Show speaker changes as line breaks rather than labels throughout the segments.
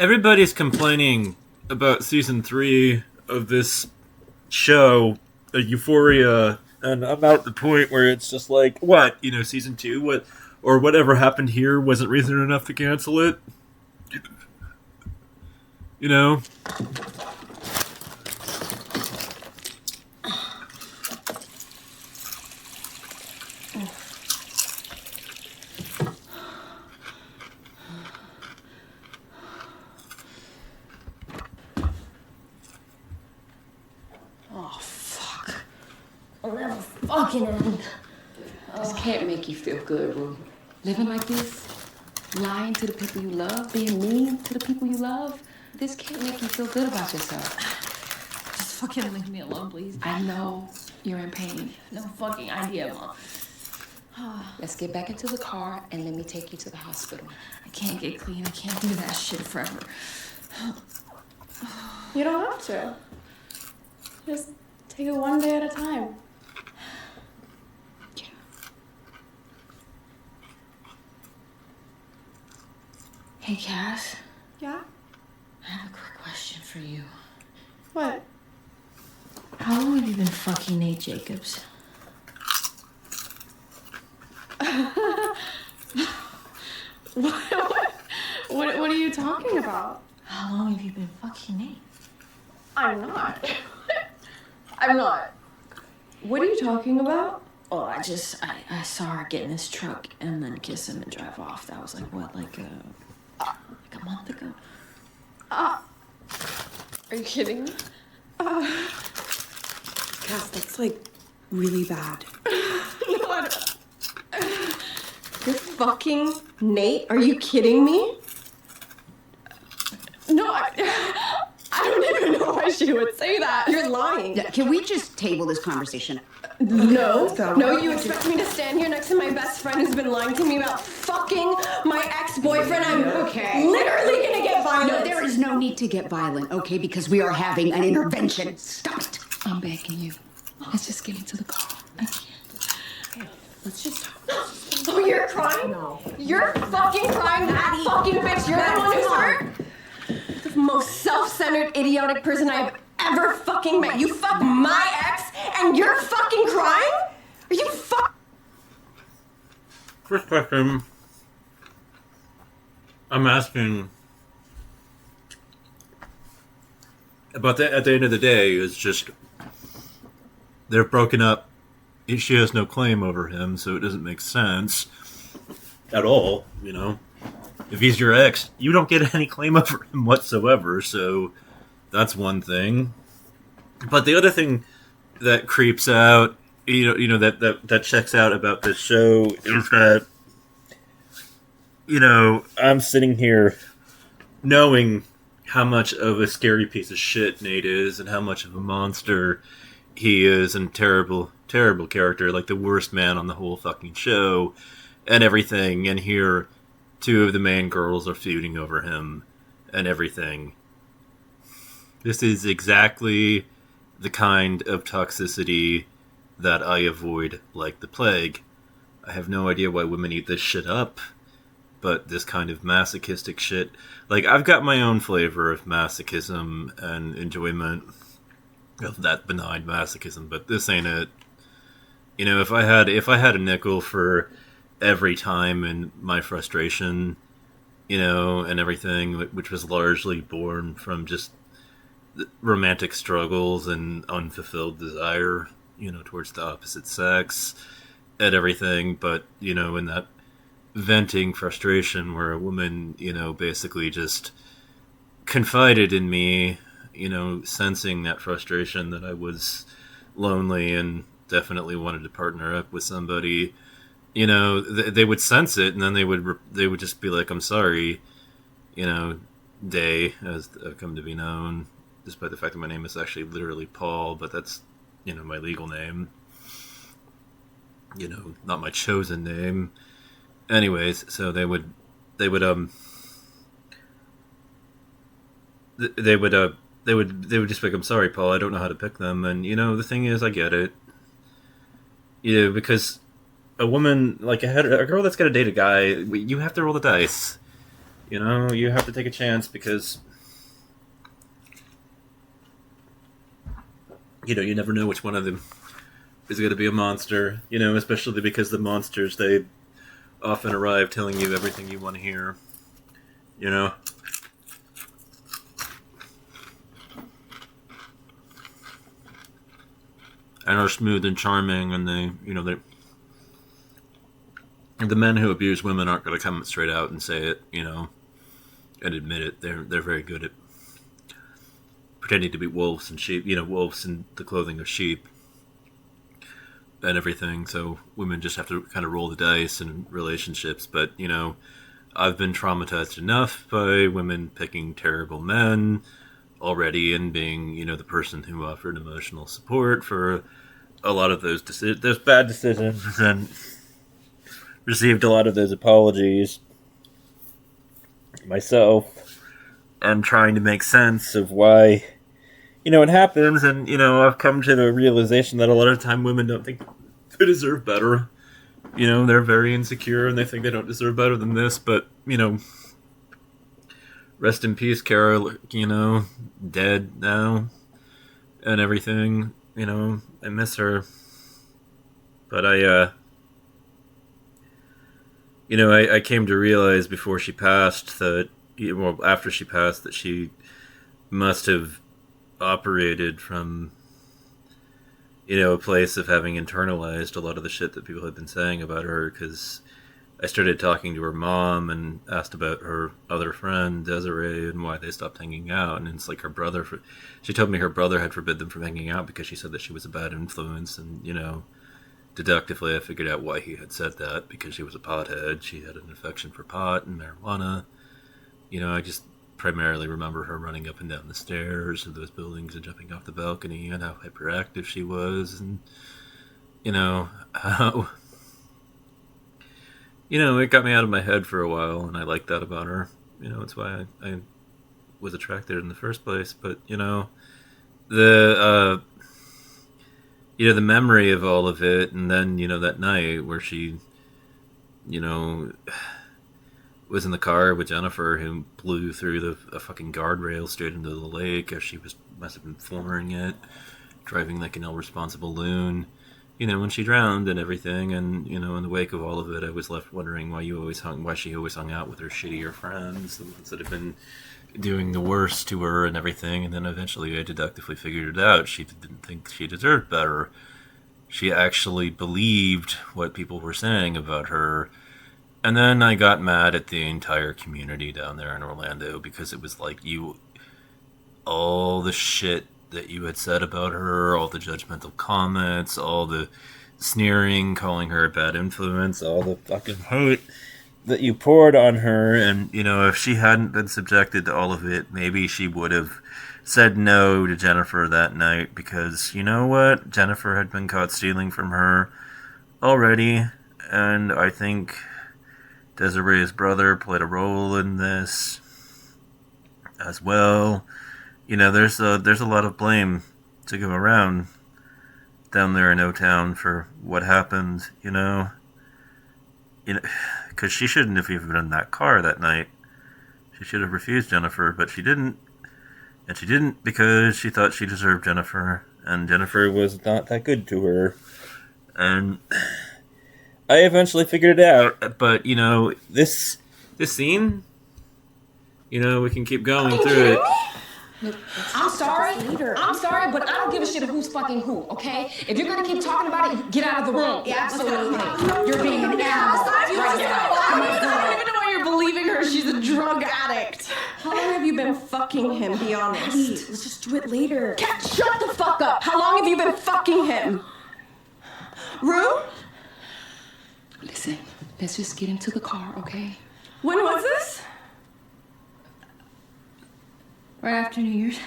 Everybody's complaining about season 3 of this show, Euphoria, and I'm at the point where it's just like, what? Season 2, what, or whatever happened here wasn't reason enough to cancel it. You know.
Fucking end. This can't make you feel good, Rue. Living like this, lying to the people you love, being mean to the people you love, this can't make you feel good about yourself.
Just fucking leave me alone, please.
I know you're in pain.
No fucking idea, Mom.
Let's get back into the car and let me take you to the hospital.
I can't get clean. I can't do that shit forever.
You don't have to. Just take it one day at a time.
Hey, Cass.
Yeah?
I have a quick question for you.
What?
How long have you been fucking Nate Jacobs?
What are you talking about?
How long have you been fucking Nate?
I'm not. I'm not. What are you talking about?
Oh, I saw her get in his truck and then kiss him and drive off. That was like, what, like a month ago?
Are you kidding me?
Cass, that's like really bad.
No, I don't. You're fucking Nate? Are you kidding me? No, I don't even know why she would say that. You're lying.
Yeah, can we just table this conversation?
No, you expect me to stand here next to my best friend who's been lying to me about fucking my ex-boyfriend? I'm literally gonna get violent.
No, there is no need to get violent, okay? Because we are having an intervention. Stop it.
I'm begging you. Let's just get into the car. I can't.
Okay, let's just talk.
Oh, you're crying?
No.
You're fucking crying, that fucking bitch. You're the one who's hurt? The most self-centered, idiotic person I've ever fucking met. You fucked my ex, and you're fucking crying? Are you
First question I'm asking about that at the end of the day is just they're broken up. She has no claim over him, so it doesn't make sense at all, If he's your ex, you don't get any claim over him whatsoever, so that's one thing. But the other thing that creeps out, that checks out about this show is that, I'm sitting here knowing how much of a scary piece of shit Nate is and how much of a monster he is and terrible, terrible character, like the worst man on the whole fucking show and everything. And here, two of the main girls are feuding over him and everything. This is exactly the kind of toxicity that I avoid like the plague. I have no idea why women eat this shit up, but this kind of masochistic shit, like, I've got my own flavor of masochism and enjoyment of that benign masochism, but this ain't it. If I had a nickel for every time in my frustration, and everything, which was largely born from just romantic struggles and unfulfilled desire, towards the opposite sex and everything, but, in that venting frustration where a woman, basically just confided in me, sensing that frustration that I was lonely and definitely wanted to partner up with somebody, they would sense it, and then they would just be like, I'm sorry, Day, as I've come to be known, despite the fact that my name is actually literally Paul, but that's, my legal name, not my chosen name. Anyways, so they would just be like, I'm sorry, Paul, I don't know how to pick them. And, the thing is, I get it. Because a woman, like a girl that's going to date a guy, you have to roll the dice. You know, you have to take a chance because, you know, you never know which one of them is going to be a monster. You know, especially because the monsters, they often arrive telling you everything you want to hear. You know? And are smooth and charming, and they, you know, the men who abuse women aren't going to come straight out and say it, you know, and admit it. They're very good at pretending to be wolves and sheep, you know, wolves in the clothing of sheep and everything. So women just have to kind of roll the dice in relationships. But, you know, I've been traumatized enough by women picking terrible men already and being, you know, the person who offered emotional support for a lot of those bad decisions and received a lot of those apologies myself and trying to make sense of why, you know, it happens. And, you know, I've come to the realization that a lot of time women don't think they deserve better. You know, they're very insecure and they think they don't deserve better than this, but, you know, rest in peace, Kara, you know, dead now and everything. You know, I miss her. But you know, I came to realize before she passed that, well, after she passed, that she must have operated from, you know, a place of having internalized a lot of the shit that people had been saying about her, because I started talking to her mom and asked about her other friend, Desiree, and why they stopped hanging out. And it's like her brother, she told me her brother had forbid them from hanging out because she said that she was a bad influence. And, you know, deductively I figured out why he had said that, because she was a pothead. She had an affection for pot and marijuana. You know, I just primarily remember her running up and down the stairs of those buildings and jumping off the balcony and how hyperactive she was. And, you know, how... You know, it got me out of my head for a while, and I liked that about her. You know, it's why I was attracted in the first place. But, you know, the memory of all of it, and then, you know, that night where she, you know, was in the car with Jennifer, who blew through a fucking guardrail straight into the lake as she must have been flooring it, driving like an irresponsible loon. You know, when she drowned and everything, and, you know, in the wake of all of it, I was left wondering why she always hung out with her shittier friends, the ones that had been doing the worst to her and everything. And then eventually I deductively figured it out. She didn't think she deserved better. She actually believed what people were saying about her. And then I got mad at the entire community down there in Orlando, because it was like, all the shit that you had said about her, all the judgmental comments, all the sneering, calling her a bad influence, all the fucking hate that you poured on her. And, you know, if she hadn't been subjected to all of it, maybe she would have said no to Jennifer that night, because, you know what? Jennifer had been caught stealing from her already, and I think Desiree's brother played a role in this as well. You know, there's a lot of blame to go around down there in O-Town for what happened, you know, because she shouldn't have even been in that car that night. She should have refused Jennifer, but she didn't. And she didn't because she thought she deserved Jennifer, and Jennifer was not that good to her. And I eventually figured it out, but, you know, this scene, you know, we can keep going through it.
Look, I'm sorry, but I don't give a shit who's fucking who, okay? If you're gonna keep talking about it, get out of the room.
Yeah,
absolutely.
You're being an animal. I don't even know why you're believing her. She's a drug addict. How long have you been fucking him? Be honest.
Maddie, let's just do it later.
Cat, shut the fuck up. How long have you been fucking him? Rue?
Listen, let's just get into the car, okay?
When was this?
Right after New Year's.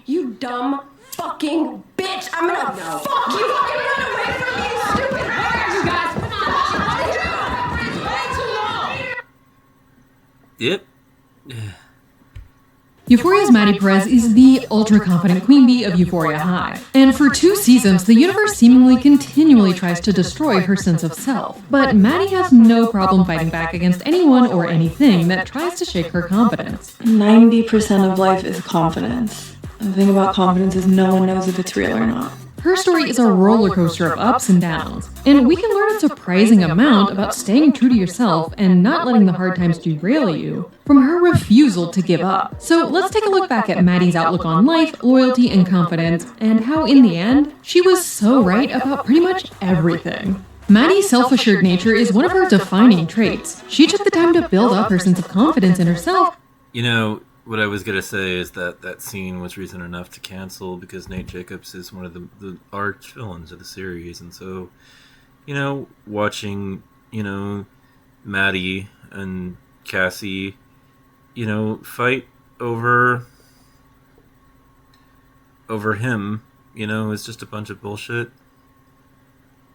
You dumb fucking bitch. I'm gonna fuck you. Fucking run away from me, you stupid bitch. You guys,
Yep.
Euphoria's Maddy Perez is the ultra-confident queen bee of Euphoria High. And for 2 seasons, the universe seemingly continually tries to destroy her sense of self. But Maddy has no problem fighting back against anyone or anything that tries to shake her confidence.
90% of life is confidence. The thing about confidence is no one knows if it's real or not.
Her story is a roller coaster of ups and downs, and we can learn a surprising amount about staying true to yourself and not letting the hard times derail you from her refusal to give up. So let's take a look back at Maddy's outlook on life, loyalty, and confidence, and how in the end, she was so right about pretty much everything. Maddy's self-assured nature is one of her defining traits. She took the time to build up her sense of confidence in herself.
You know, what I was going to say is that that scene was reason enough to cancel because Nate Jacobs is one of the arch villains of the series. And so, you know, watching, you know, Maddy and Cassie, you know, fight over him, you know, is just a bunch of bullshit.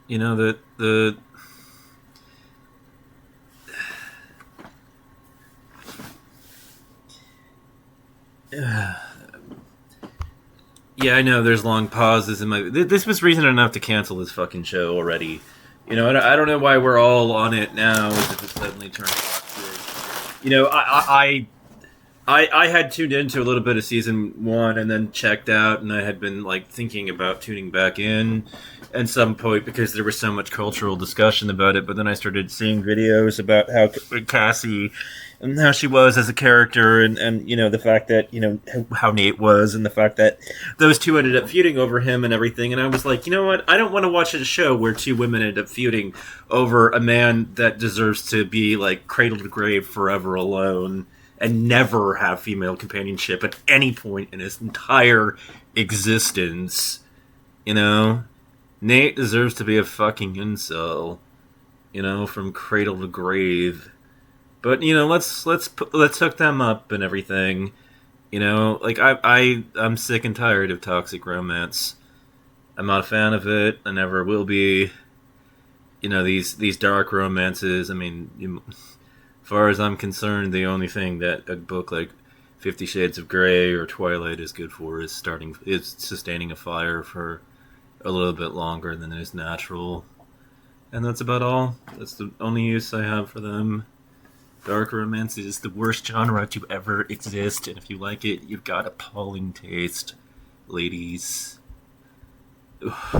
You know, the yeah, I know there's long pauses in my... This was reason enough to cancel this fucking show already. You know, I don't know why we're all on it now as if it suddenly turned toxic. You know, I had tuned into a little bit of season 1 and then checked out, and I had been, like, thinking about tuning back in at some point because there was so much cultural discussion about it, but then I started seeing videos about how Cassie... and how she was as a character, and you know, the fact that, you know, how Nate was, and the fact that those two ended up feuding over him and everything, and I was like, you know what, I don't want to watch a show where 2 women end up feuding over a man that deserves to be, like, cradle to grave forever alone, and never have female companionship at any point in his entire existence. You know? Nate deserves to be a fucking incel. You know, from cradle to grave. But, you know, let's hook them up and everything. You know, like, I'm sick and tired of toxic romance. I'm not a fan of it. I never will be. You know, these dark romances, I mean, as far as I'm concerned, the only thing that a book like 50 Shades of Grey or Twilight is good for is sustaining a fire for a little bit longer than is natural. And that's about all. That's the only use I have for them. Dark romance is the worst genre to ever exist, and if you like it, you've got appalling taste, ladies. Ugh.